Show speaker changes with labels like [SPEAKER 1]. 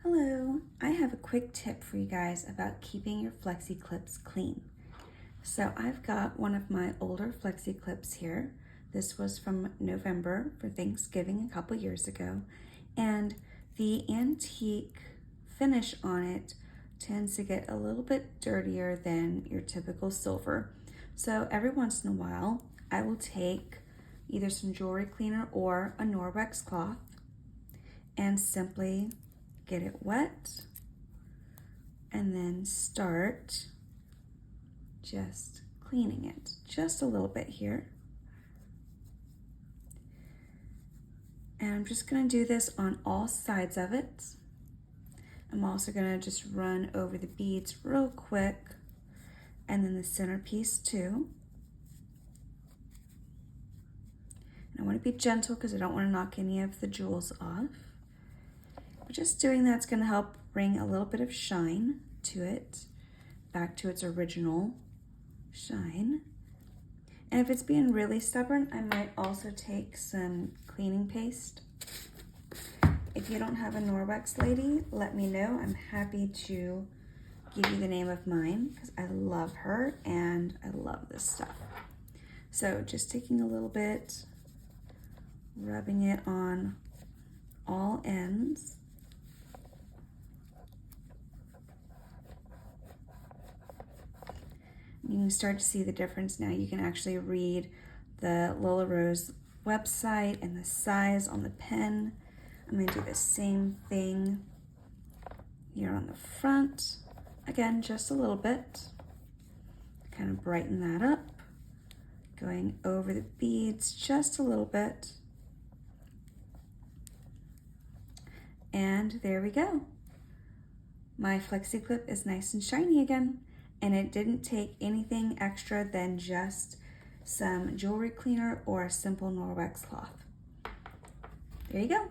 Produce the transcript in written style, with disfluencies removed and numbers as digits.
[SPEAKER 1] Hello, I have a quick tip for you guys about keeping your Flexi clips clean. So I've got one of my older Flexi clips here. This was from November for Thanksgiving a couple years ago, and the antique finish on it tends to get a little bit dirtier than your typical silver. So every once in a while, I will take either some jewelry cleaner or a Norwex cloth and simply get it wet and then start just cleaning it just a little bit here. And I'm just going to do this on all sides of it. I'm also going to just run over the beads real quick and then the centerpiece too. And I want to be gentle because I don't want to knock any of the jewels off. But just doing that's going to help bring a little bit of shine to it, back to its original shine. And if it's being really stubborn, I might also take some cleaning paste. If you don't have a Norwex lady, let me know. I'm happy to give you the name of mine because I love her and I love this stuff. So just taking a little bit, rubbing it on all ends. You can start to see the difference now. You can actually read the Lilla Rose website and the size on the pen. I'm going to do the same thing here on the front. Again, just a little bit. Kind of brighten that up. Going over the beads just a little bit. And there we go. My Flexi clip is nice and shiny again. And it didn't take anything extra than just some jewelry cleaner or a simple Norwex cloth. There you go.